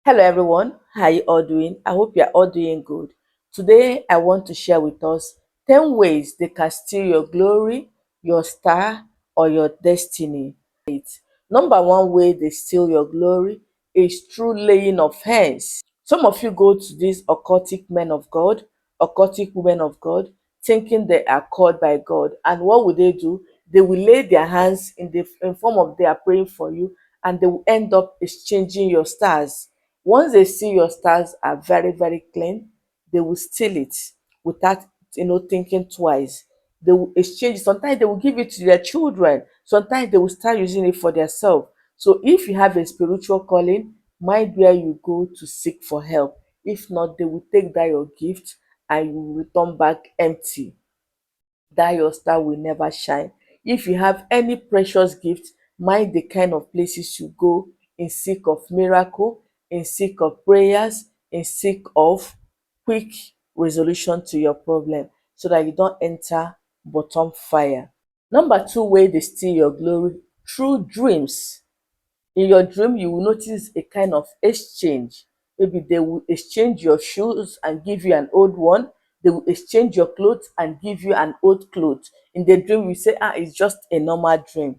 Hello everyone, how are you all doing? I hope you are all doing good. Today I want to share with us 10 ways they can steal your glory, your star, or your destiny. Number one way they steal your glory is through laying of hands. Some of you go to these occultic men of God, occultic women of God, thinking they are called by God. And what will they do? They will lay their hands in form of they are praying for you, and they will end up exchanging your stars. Once they see your stars are very, very clean, they will steal it without thinking twice. They will exchange it. Sometimes they will give it to their children. Sometimes they will start using it for themselves. So if you have a spiritual calling, mind where you go to seek for help. If not, they will take that your gift and you will return back empty. That your star will never shine. If you have any precious gift, mind the kind of places you go in seek of miracle, in seek of prayers, in seek of quick resolution to your problem so that you don't enter bottom fire. Number two way they steal your glory, through dreams. In your dream, you will notice a kind of exchange. Maybe they will exchange your shoes and give you an old one. They will exchange your clothes and give you an old clothes. In the dream, you say, it's just a normal dream.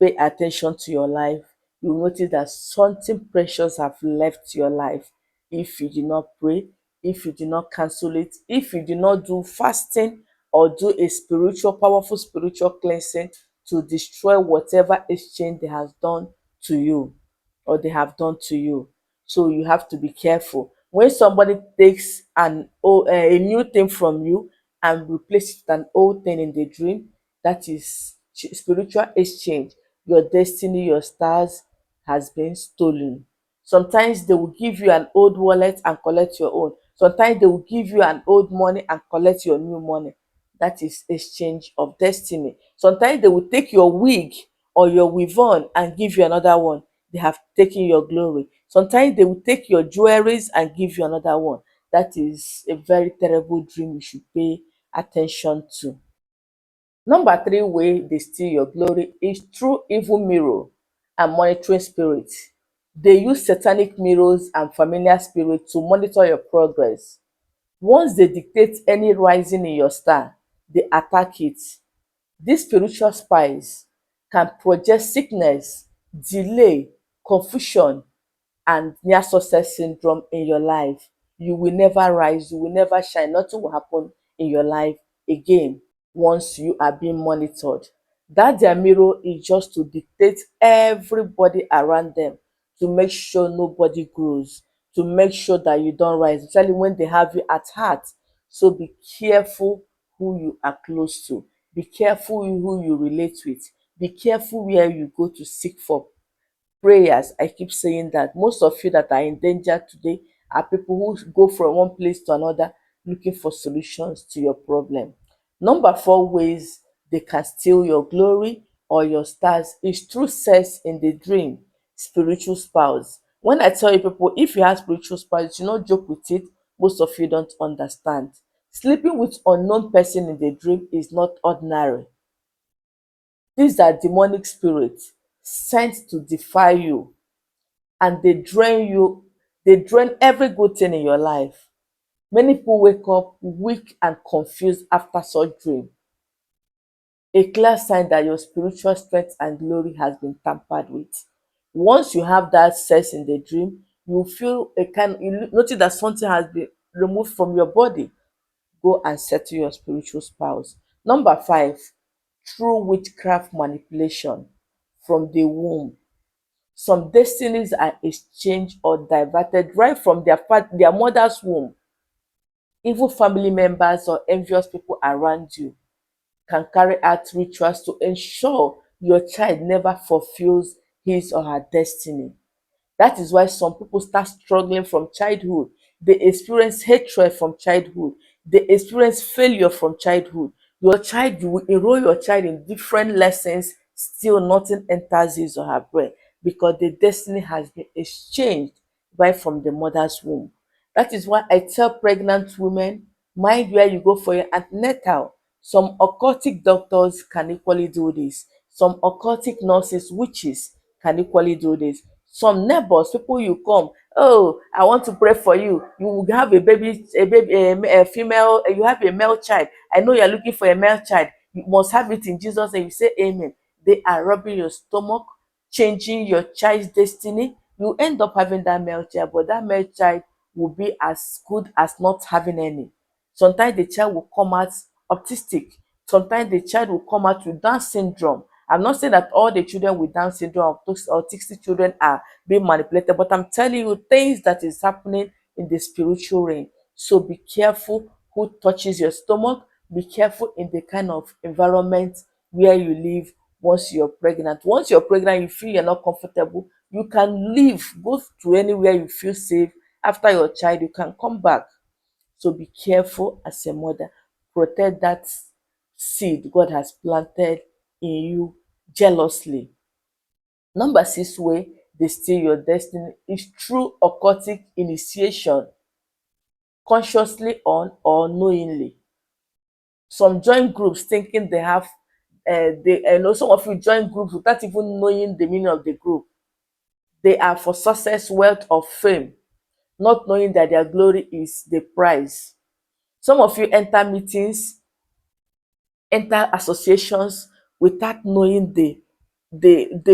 Pay attention to your life. You will notice that something precious have left your life if you do not pray, if you do not cancel it, if you do not do fasting or do a powerful spiritual cleansing to destroy whatever exchange they have done to you or they have done to you. So you have to be careful. When somebody takes a new thing from you and replace it with an old thing in the dream, that is spiritual exchange. Your destiny, your stars has been stolen. Sometimes they will give you an old wallet and collect your own. Sometimes they will give you an old money and collect your new money. That is exchange of destiny. Sometimes they will take your wig or your weave on and give you another one. They have taken your glory. Sometimes they will take your jewelries and give you another one. That is a very terrible dream you should pay attention to. Number three way they steal your glory is through evil mirror and monitoring spirits. They use satanic mirrors and familiar spirits to monitor your progress. Once they dictate any rising in your star, they attack it. These spiritual spies can project sickness, delay, confusion, and near success syndrome in your life. You will never rise, you will never shine, nothing will happen in your life again once you are being monitored. That their mirror is just to dictate everybody around them, to make sure nobody grows, to make sure that you don't rise, especially when they have you at heart. So be careful who you are close to, be careful who you relate with, be careful where you go to seek for prayers. I keep saying that most of you that are in danger today are people who go from one place to another looking for solutions to your problem. Number four ways they can steal your glory or your stars is through sex in the dream, spiritual spouse. When I tell you people, if you have spiritual spouse, you not joke with it, most of you don't understand. Sleeping with unknown person in the dream is not ordinary. These are demonic spirits sent to defy you, and they drain every good thing in your life. Many people wake up weak and confused after such dream. A clear sign that your spiritual strength and glory has been tampered with. Once you have that sense in the dream, you feel you notice that something has been removed from your body. Go and settle your spiritual spouse. Number five, through witchcraft manipulation from the womb. Some destinies are exchanged or diverted right from their mother's womb. Evil family members or envious people around you can carry out rituals to ensure your child never fulfills his or her destiny. That is why some people start struggling from childhood. They experience hatred from childhood. They experience failure from childhood. You will enroll your child in different lessons, still nothing enters his or her brain because the destiny has been exchanged right from the mother's womb. That is why I tell pregnant women, mind where you go for your antenatal. Some occultic doctors can equally do this. Some occultic nurses, witches, can equally do this. Some neighbors, people you come, Oh, I want to pray for you. You will have a female, you have a male child. I know you're looking for a male child. You must have it in Jesus' name. You say amen. They are robbing your stomach, changing your child's destiny. You end up having that male child, but that male child will be as good as not having any. Sometimes the child will come out autistic. Sometimes the child will come out with Down syndrome. I'm not saying that all the children with Down syndrome or autistic children are being manipulated, but I'm telling you things that is happening in the spiritual realm. So be careful who touches your stomach. Be careful in the kind of environment where you live once you're pregnant. Once you're pregnant, you feel you're not comfortable, you can leave, go to anywhere you feel safe. After your child, you can come back. So be careful as a mother. Protect that seed God has planted in you jealously. Number 6 way they steal your destiny is through occultic initiation, consciously on or knowingly. Some join groups thinking they have, they know some of you join groups without even knowing the meaning of the group. They are for success, wealth, or fame, not knowing that their glory is the prize. Some of you enter meetings, enter associations without knowing the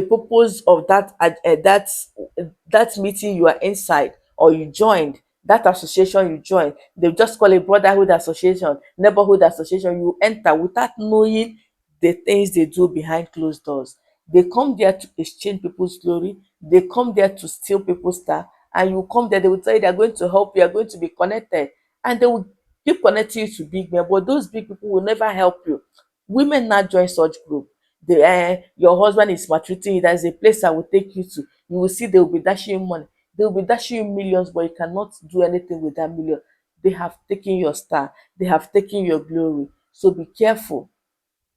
purpose of that meeting you are inside or you joined, that association you joined. They just call it brotherhood association, neighborhood association. You enter without knowing the things they do behind closed doors. They come there to exchange people's glory. They come there to steal people's star. And you come there, they will tell you they are going to help you, are going to be connected. And they will keep connecting you to big men, but those big people will never help you. Women now join such group. Your husband is maltreating you. There's a place I will take you to. You will see they will be dashing you money. They will be dashing you millions, but you cannot do anything with that million. They have taken your star. They have taken your glory. So be careful.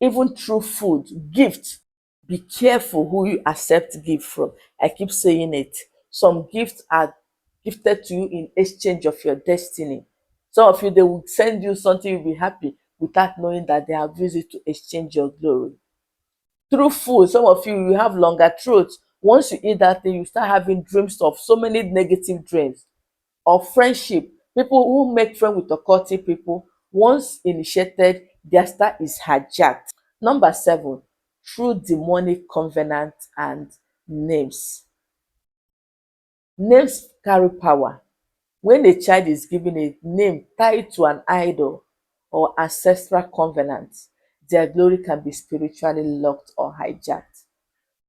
Even through food, gift, be careful who you accept gift from. I keep saying it. Some gifts are gifted to you in exchange of your destiny. Some of you, they will send you something, you'll be happy without knowing that they have used it to exchange your glory. Through food, some of you, you have longer throats. Once you eat that thing, you start having dreams of so many negative dreams. Or friendship, people who make friends with occultic people, once initiated, their star is hijacked. Number 7, through demonic covenant and names. Names carry power. When a child is given a name tied to an idol or ancestral covenant, their glory can be spiritually locked or hijacked.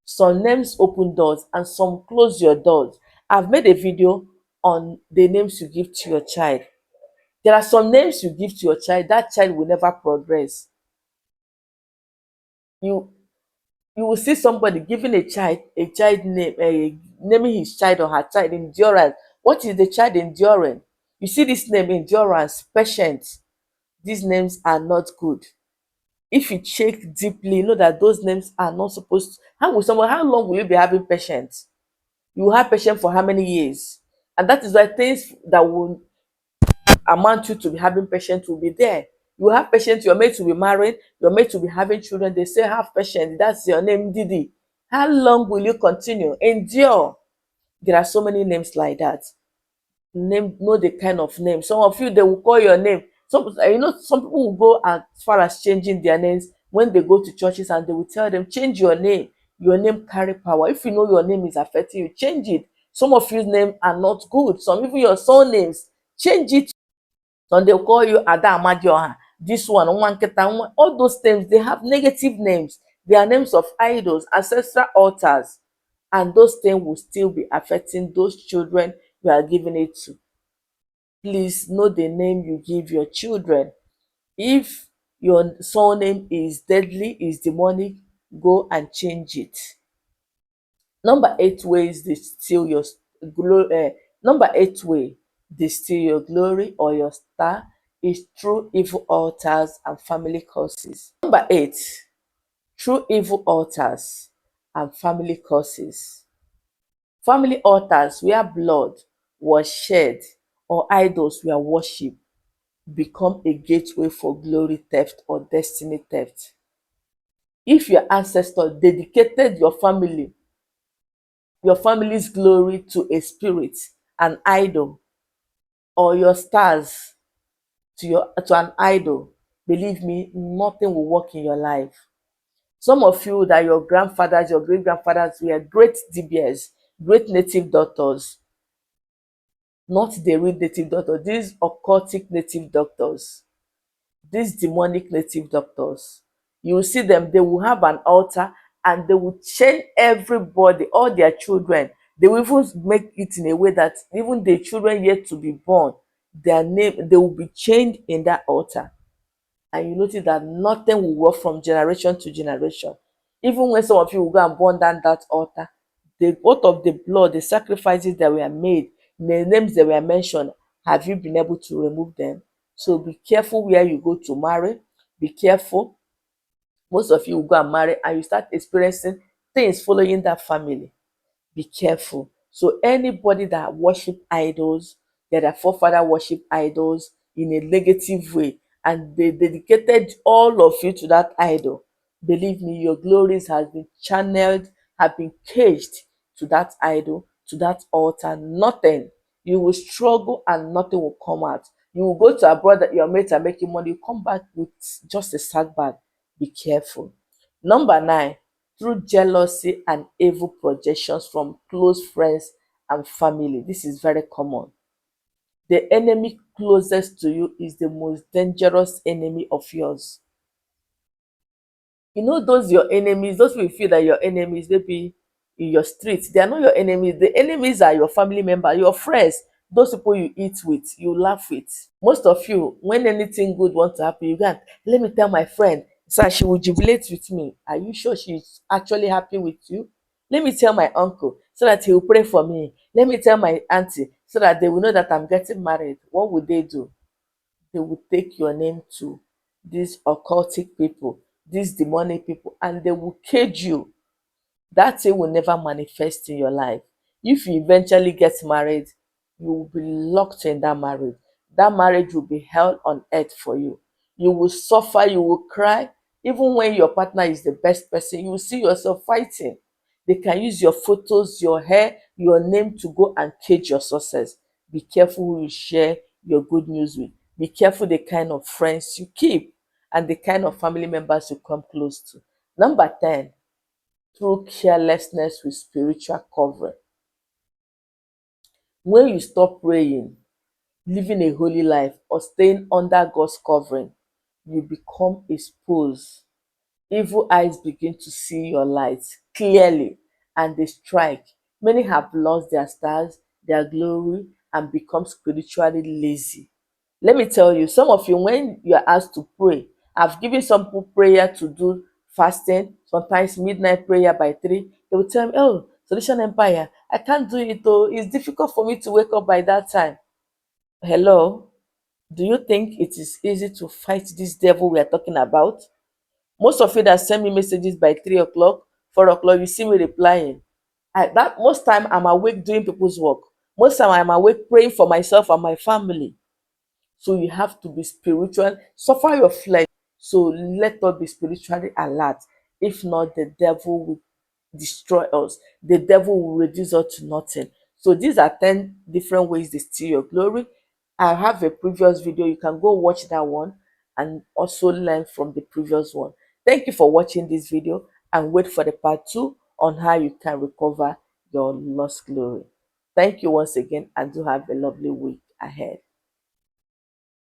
Some names open doors and some close your doors. I've made a video on the names you give to your child. There are some names you give to your child, that child will never progress. You you will see somebody giving a child name, naming his child or her child endurance. What is the child enduring? You see this name endurance, patience. These names are not good. If you check deeply, you know that those names are not supposed to. How long will you be having patience? You will have patience for how many years? And that is why things that will amount you to be having patience will be there. You have patience, you're made to be married, you're made to be having children. They say have patience. That's your name, Didi. How long will you continue? Endure. There are so many names like that. Know the kind of name. Some of you, they will call your name. Some people will go as far as changing their names when they go to churches, and they will tell them, change your name. Your name carry power. If you know your name is affecting you, change it. Some of your names are not good. Some even your surnames, change it. Some they call you Ada Amadioha, this one, Nwanketa, all those names, they have negative names. They are names of idols, ancestral altars, and those things will still be affecting those children you are giving it to. Please know the name you give your children. If your surname is deadly, is demonic, go and change it. Number 8 ways they steal your glory. Number 8 way they steal your glory or your star is through evil altars and family curses. Number 8, through evil altars and family curses. Family altars where blood was shed or idols were worshipped become a gateway for glory theft or destiny theft. If your ancestor dedicated your family's glory to a spirit an idol or your stars to an idol, believe me, nothing will work in your life. Some of you that your grandfathers, your great grandfathers were great DBS, great native doctors, not the real native doctors, these occultic native doctors, these demonic native doctors. You will see them, they will have an altar and they will chain everybody, all their children. They will even make it in a way that even the children yet to be born, their name, they will be chained in that altar. And you notice that nothing will work from generation to generation. Even when some of you will go and burn down that altar, the both of the blood, the sacrifices that were made, the names that were mentioned, have you been able to remove them? So be careful where you go to marry. Be careful. Most of you will go and marry and you start experiencing things following that family. Be careful. So anybody that worship idols, that their forefather worship idols in a negative way, and they dedicated all of you to that idol, believe me, your glories has been channeled, have been caged to that idol, to that altar. Nothing. You will struggle and nothing will come out. You will go to abroad that your mates are making money, you come back with just a sack bag. Be careful. Number 9, through jealousy and evil projections from close friends and family. This is very common. The enemy closest to you is the most dangerous enemy of yours. You know, those your enemies, those people you feel that your enemies, maybe in your street, they are not your enemies. The enemies are your family member, your friends, those people you eat with, you laugh with. Most of you, when anything good wants to happen, you go, let me tell my friend so that she will jubilate with me. Are you sure she's actually happy with you? Let me tell my uncle so that he will pray for me. Let me tell my auntie so that they will know that I'm getting married. What would they do? They will take your name to these occultic people, these demonic people, and they will cage you. That thing will never manifest in your life. If you eventually get married, you will be locked in that marriage. That marriage will be hell on earth for you. You will suffer, you will cry. Even when your partner is the best person, you will see yourself fighting. They can use your photos, your hair, your name to go and cage your success. Be careful who you share your good news with. Be careful the kind of friends you keep and the kind of family members you come close to. Number 10, through carelessness with spiritual covering. When you stop praying, living a holy life, or staying under God's covering, you become exposed. Evil eyes begin to see your light clearly and they strike. Many have lost their stars, their glory, and become spiritually lazy. Let me tell you, some of you, when you are asked to pray, I've given some people prayer to do fasting, sometimes midnight prayer by 3. They will tell me, oh, Solution Empire, I can't do it though. It's difficult for me to wake up by that time. Hello? Do you think it is easy to fight this devil we are talking about? Most of you that send me messages by 3 o'clock, 4 o'clock, you see me replying. That most time I'm awake doing people's work. Most time I'm awake praying for myself and my family. So you have to be spiritual, suffer your flesh. So let us be spiritually alert. If not, the devil will destroy us. The devil will reduce us to nothing. So these are 10 different ways they steal your glory. I have a previous video. You can go watch that one and also learn from the previous one. Thank you for watching this video and wait for the part 2 on how you can recover your lost glory. Thank you once again and do have a lovely week ahead.